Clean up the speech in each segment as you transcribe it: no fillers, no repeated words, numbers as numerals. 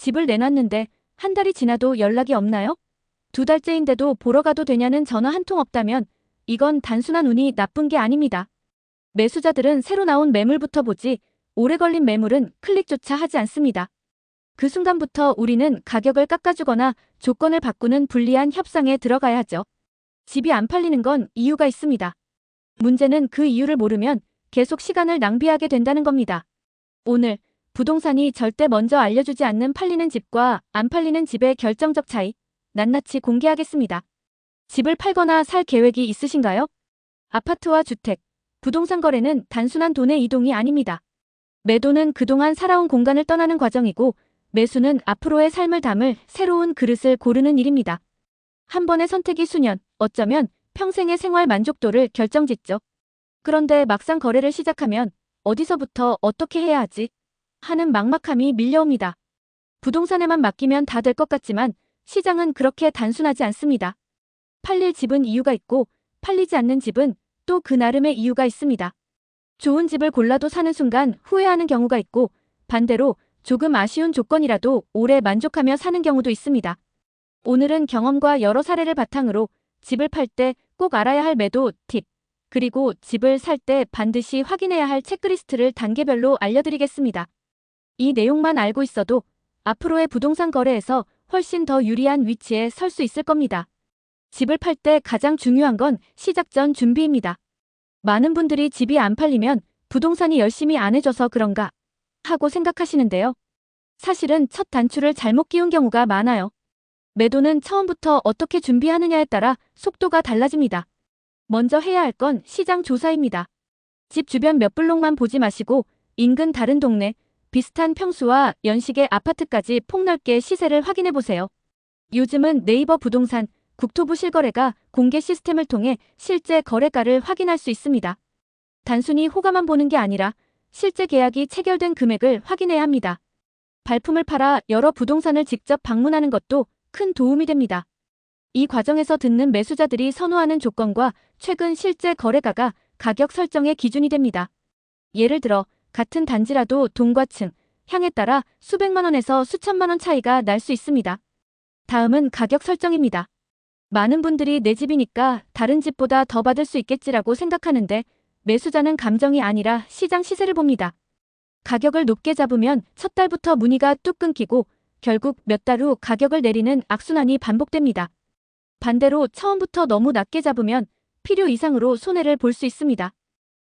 집을 내놨는데 한 달이 지나도 연락이 없나요? 두 달째인데도 보러 가도 되냐는 전화 한 통 없다면 이건 단순한 운이 나쁜 게 아닙니다. 매수자들은 새로 나온 매물부터 보지 오래 걸린 매물은 클릭조차 하지 않습니다. 그 순간부터 우리는 가격을 깎아주거나 조건을 바꾸는 불리한 협상에 들어가야 하죠. 집이 안 팔리는 건 이유가 있습니다. 문제는 그 이유를 모르면 계속 시간을 낭비하게 된다는 겁니다. 오늘 부동산이 절대 먼저 알려주지 않는 팔리는 집과 안 팔리는 집의 결정적 차이 낱낱이 공개하겠습니다. 집을 팔거나 살 계획이 있으신가요? 아파트와 주택, 부동산 거래는 단순한 돈의 이동이 아닙니다. 매도는 그동안 살아온 공간을 떠나는 과정이고 매수는 앞으로의 삶을 담을 새로운 그릇을 고르는 일입니다. 한 번의 선택이 수년, 어쩌면 평생의 생활 만족도를 결정짓죠. 그런데 막상 거래를 시작하면 어디서부터 어떻게 해야 하지? 하는 막막함이 밀려옵니다. 부동산에만 맡기면 다 될 것 같지만 시장은 그렇게 단순하지 않습니다. 팔릴 집은 이유가 있고 팔리지 않는 집은 또 그 나름의 이유가 있습니다. 좋은 집을 골라도 사는 순간 후회하는 경우가 있고 반대로 조금 아쉬운 조건이라도 오래 만족하며 사는 경우도 있습니다. 오늘은 경험과 여러 사례를 바탕으로 집을 팔 때 꼭 알아야 할 매도 팁, 그리고 집을 살 때 반드시 확인해야 할 체크리스트를 단계별로 알려드리겠습니다. 이 내용만 알고 있어도 앞으로의 부동산 거래에서 훨씬 더 유리한 위치에 설 수 있을 겁니다. 집을 팔 때 가장 중요한 건 시작 전 준비입니다. 많은 분들이 집이 안 팔리면 부동산이 열심히 안 해줘서 그런가 하고 생각하시는데요. 사실은 첫 단추를 잘못 끼운 경우가 많아요. 매도는 처음부터 어떻게 준비하느냐에 따라 속도가 달라집니다. 먼저 해야 할 건 시장 조사입니다. 집 주변 몇 블록만 보지 마시고 인근 다른 동네, 비슷한 평수와 연식의 아파트까지 폭넓게 시세를 확인해 보세요. 요즘은 네이버 부동산, 국토부 실거래가 공개 시스템을 통해 실제 거래가를 확인할 수 있습니다. 단순히 호가만 보는 게 아니라 실제 계약이 체결된 금액을 확인해야 합니다. 발품을 팔아 여러 부동산을 직접 방문하는 것도 큰 도움이 됩니다. 이 과정에서 듣는 매수자들이 선호하는 조건과 최근 실제 거래가가 가격 설정의 기준이 됩니다. 예를 들어 같은 단지라도 동과 층, 향에 따라 수백만 원에서 수천만 원 차이가 날 수 있습니다. 다음은 가격 설정입니다. 많은 분들이 내 집이니까 다른 집보다 더 받을 수 있겠지라고 생각하는데 매수자는 감정이 아니라 시장 시세를 봅니다. 가격을 높게 잡으면 첫 달부터 문의가 뚝 끊기고 결국 몇 달 후 가격을 내리는 악순환이 반복됩니다. 반대로 처음부터 너무 낮게 잡으면 필요 이상으로 손해를 볼 수 있습니다.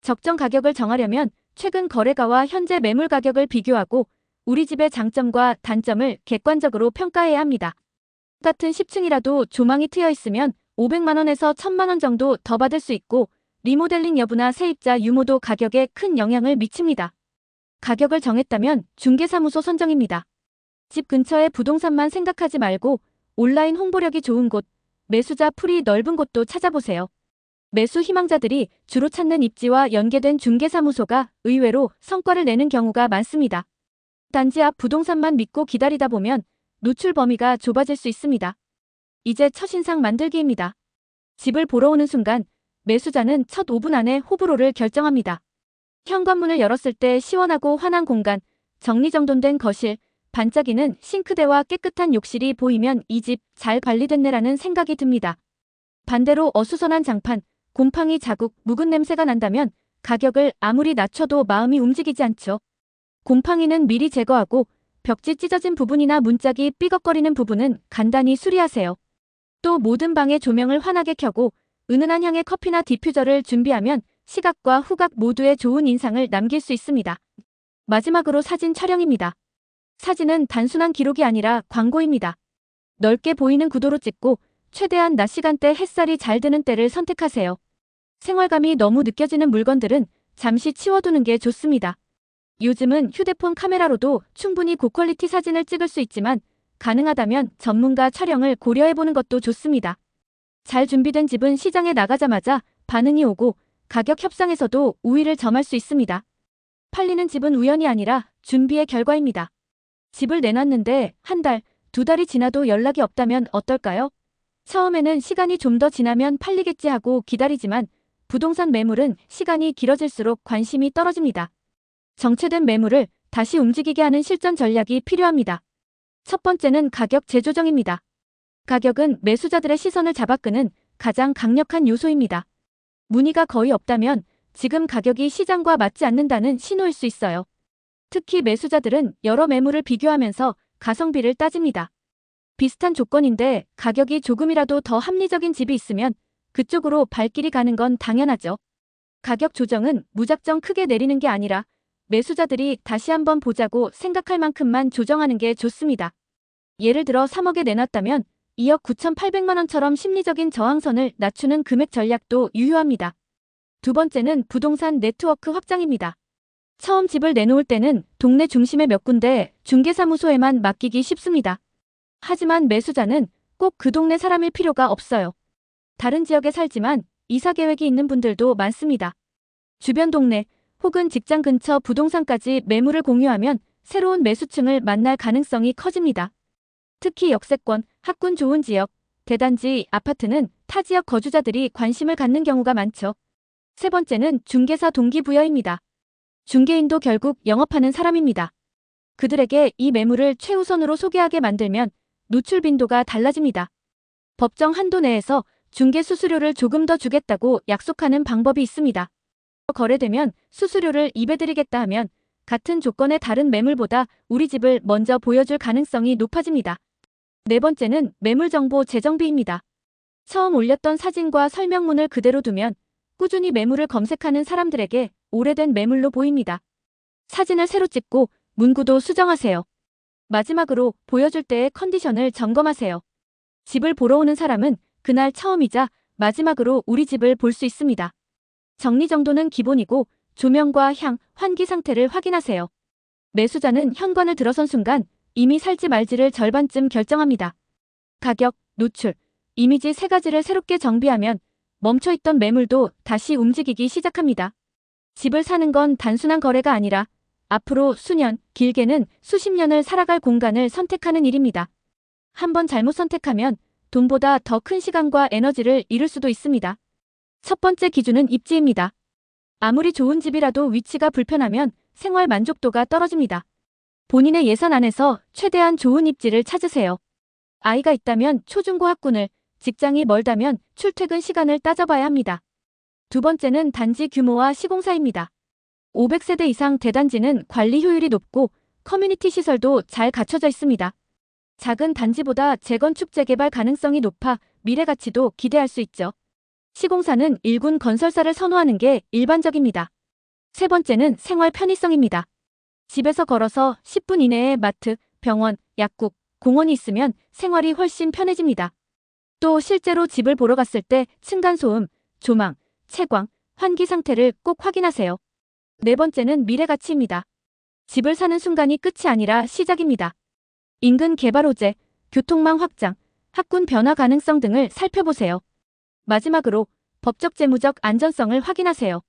적정 가격을 정하려면 최근 거래가와 현재 매물 가격을 비교하고 우리 집의 장점과 단점을 객관적으로 평가해야 합니다. 같은 10층이라도 조망이 트여 있으면 500만 원에서 1000만 원 정도 더 받을 수 있고 리모델링 여부나 세입자 유무도 가격에 큰 영향을 미칩니다. 가격을 정했다면 중개사무소 선정입니다. 집 근처의 부동산만 생각하지 말고 온라인 홍보력이 좋은 곳, 매수자 풀이 넓은 곳도 찾아보세요. 매수 희망자들이 주로 찾는 입지와 연계된 중개사무소가 의외로 성과를 내는 경우가 많습니다. 단지 앞 부동산만 믿고 기다리다 보면 노출 범위가 좁아질 수 있습니다. 이제 첫인상 만들기입니다. 집을 보러 오는 순간 매수자는 첫 5분 안에 호불호를 결정합니다. 현관문을 열었을 때 시원하고 환한 공간, 정리정돈된 거실, 반짝이는 싱크대와 깨끗한 욕실이 보이면 이 집 잘 관리됐네라는 생각이 듭니다. 반대로 어수선한 장판, 곰팡이 자국, 묵은 냄새가 난다면 가격을 아무리 낮춰도 마음이 움직이지 않죠. 곰팡이는 미리 제거하고 벽지 찢어진 부분이나 문짝이 삐걱거리는 부분은 간단히 수리하세요. 또 모든 방의 조명을 환하게 켜고 은은한 향의 커피나 디퓨저를 준비하면 시각과 후각 모두에 좋은 인상을 남길 수 있습니다. 마지막으로 사진 촬영입니다. 사진은 단순한 기록이 아니라 광고입니다. 넓게 보이는 구도로 찍고 최대한 낮 시간대 햇살이 잘 드는 때를 선택하세요. 생활감이 너무 느껴지는 물건들은 잠시 치워두는 게 좋습니다. 요즘은 휴대폰 카메라로도 충분히 고퀄리티 사진을 찍을 수 있지만 가능하다면 전문가 촬영을 고려해보는 것도 좋습니다. 잘 준비된 집은 시장에 나가자마자 반응이 오고 가격 협상에서도 우위를 점할 수 있습니다. 팔리는 집은 우연이 아니라 준비의 결과입니다. 집을 내놨는데 한 달, 두 달이 지나도 연락이 없다면 어떨까요? 처음에는 시간이 좀 더 지나면 팔리겠지 하고 기다리지만 부동산 매물은 시간이 길어질수록 관심이 떨어집니다. 정체된 매물을 다시 움직이게 하는 실전 전략이 필요합니다. 첫 번째는 가격 재조정입니다. 가격은 매수자들의 시선을 잡아끄는 가장 강력한 요소입니다. 문의가 거의 없다면 지금 가격이 시장과 맞지 않는다는 신호일 수 있어요. 특히 매수자들은 여러 매물을 비교하면서 가성비를 따집니다. 비슷한 조건인데 가격이 조금이라도 더 합리적인 집이 있으면 그쪽으로 발길이 가는 건 당연하죠. 가격 조정은 무작정 크게 내리는 게 아니라 매수자들이 다시 한번 보자고 생각할 만큼만 조정하는 게 좋습니다. 예를 들어 3억에 내놨다면 2억 9,800만 원처럼 심리적인 저항선을 낮추는 금액 전략도 유효합니다. 두 번째는 부동산 네트워크 확장입니다. 처음 집을 내놓을 때는 동네 중심의 몇 군데 중개사무소에만 맡기기 쉽습니다. 하지만 매수자는 꼭 그 동네 사람일 필요가 없어요. 다른 지역에 살지만 이사 계획이 있는 분들도 많습니다. 주변 동네 혹은 직장 근처 부동산까지 매물을 공유하면 새로운 매수층을 만날 가능성이 커집니다. 특히 역세권, 학군 좋은 지역, 대단지, 아파트는 타 지역 거주자들이 관심을 갖는 경우가 많죠. 세 번째는 중개사 동기부여입니다. 중개인도 결국 영업하는 사람입니다. 그들에게 이 매물을 최우선으로 소개하게 만들면 노출 빈도가 달라집니다. 법정 한도 내에서 중개 수수료를 조금 더 주겠다고 약속하는 방법이 있습니다. 거래되면 수수료를 입에드리겠다 하면 같은 조건의 다른 매물보다 우리 집을 먼저 보여줄 가능성이 높아집니다. 네 번째는 매물정보 재정비입니다. 처음 올렸던 사진과 설명문을 그대로 두면 꾸준히 매물을 검색하는 사람들에게 오래된 매물로 보입니다. 사진을 새로 찍고 문구도 수정하세요. 마지막으로 보여줄 때의 컨디션을 점검하세요. 집을 보러 오는 사람은 그날 처음이자 마지막으로 우리 집을 볼 수 있습니다. 정리정돈은 기본이고 조명과 향, 환기 상태를 확인하세요. 매수자는 현관을 들어선 순간 이미 살지 말지를 절반쯤 결정합니다. 가격, 노출, 이미지 세 가지를 새롭게 정비하면 멈춰있던 매물도 다시 움직이기 시작합니다. 집을 사는 건 단순한 거래가 아니라 앞으로 수년, 길게는 수십 년을 살아갈 공간을 선택하는 일입니다. 한번 잘못 선택하면 돈보다 더 큰 시간과 에너지를 잃을 수도 있습니다. 첫 번째 기준은 입지입니다. 아무리 좋은 집이라도 위치가 불편하면 생활 만족도가 떨어집니다. 본인의 예산 안에서 최대한 좋은 입지를 찾으세요. 아이가 있다면 초중고 학군을, 직장이 멀다면 출퇴근 시간을 따져봐야 합니다. 두 번째는 단지 규모와 시공사입니다. 500세대 이상 대단지는 관리 효율이 높고 커뮤니티 시설도 잘 갖춰져 있습니다. 작은 단지보다 재건축 재개발 가능성이 높아 미래 가치도 기대할 수 있죠. 시공사는 일군 건설사를 선호하는 게 일반적입니다. 세 번째는 생활 편의성입니다. 집에서 걸어서 10분 이내에 마트, 병원, 약국, 공원이 있으면 생활이 훨씬 편해집니다. 또 실제로 집을 보러 갔을 때 층간소음, 조망, 채광, 환기 상태를 꼭 확인하세요. 네 번째는 미래 가치입니다. 집을 사는 순간이 끝이 아니라 시작입니다. 인근 개발 호재, 교통망 확장, 학군 변화 가능성 등을 살펴보세요. 마지막으로 법적 재무적 안전성을 확인하세요.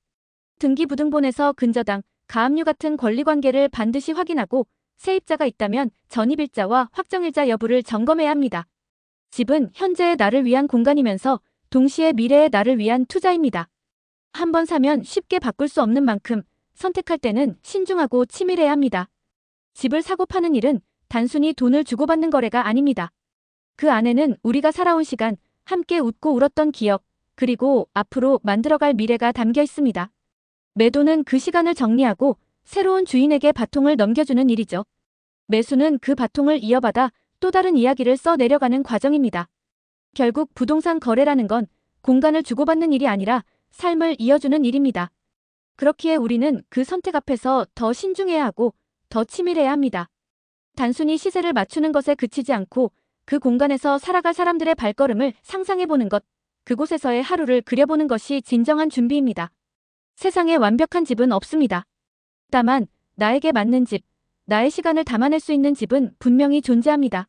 등기부등본에서 근저당, 가압류 같은 권리관계를 반드시 확인하고 세입자가 있다면 전입일자와 확정일자 여부를 점검해야 합니다. 집은 현재의 나를 위한 공간이면서 동시에 미래의 나를 위한 투자입니다. 한번 사면 쉽게 바꿀 수 없는 만큼 선택할 때는 신중하고 치밀해야 합니다. 집을 사고 파는 일은 단순히 돈을 주고받는 거래가 아닙니다. 그 안에는 우리가 살아온 시간, 함께 웃고 울었던 기억, 그리고 앞으로 만들어갈 미래가 담겨 있습니다. 매도는 그 시간을 정리하고 새로운 주인에게 바통을 넘겨주는 일이죠. 매수는 그 바통을 이어받아 또 다른 이야기를 써 내려가는 과정입니다. 결국 부동산 거래라는 건 공간을 주고받는 일이 아니라 삶을 이어주는 일입니다. 그렇기에 우리는 그 선택 앞에서 더 신중해야 하고 더 치밀해야 합니다. 단순히 시세를 맞추는 것에 그치지 않고 그 공간에서 살아갈 사람들의 발걸음을 상상해보는 것, 그곳에서의 하루를 그려보는 것이 진정한 준비입니다. 세상에 완벽한 집은 없습니다. 다만 나에게 맞는 집, 나의 시간을 담아낼 수 있는 집은 분명히 존재합니다.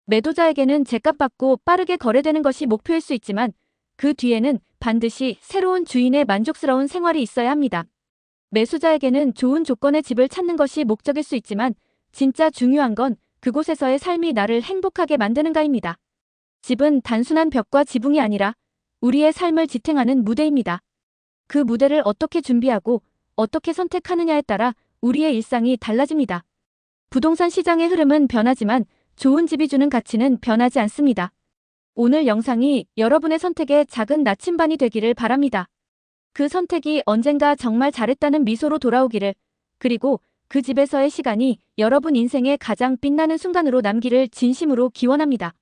매도자에게는 제값 받고 빠르게 거래되는 것이 목표일 수 있지만 그 뒤에는 반드시 새로운 주인의 만족스러운 생활이 있어야 합니다. 매수자에게는 좋은 조건의 집을 찾는 것이 목적일 수 있지만 진짜 중요한 건 그곳에서의 삶이 나를 행복하게 만드는가입니다. 집은 단순한 벽과 지붕이 아니라 우리의 삶을 지탱하는 무대입니다. 그 무대를 어떻게 준비하고 어떻게 선택하느냐에 따라 우리의 일상이 달라집니다. 부동산 시장의 흐름은 변하지만 좋은 집이 주는 가치는 변하지 않습니다. 오늘 영상이 여러분의 선택에 작은 나침반이 되기를 바랍니다. 그 선택이 언젠가 정말 잘했다는 미소로 돌아오기를, 그리고 그 집에서의 시간이 여러분 인생의 가장 빛나는 순간으로 남기를 진심으로 기원합니다.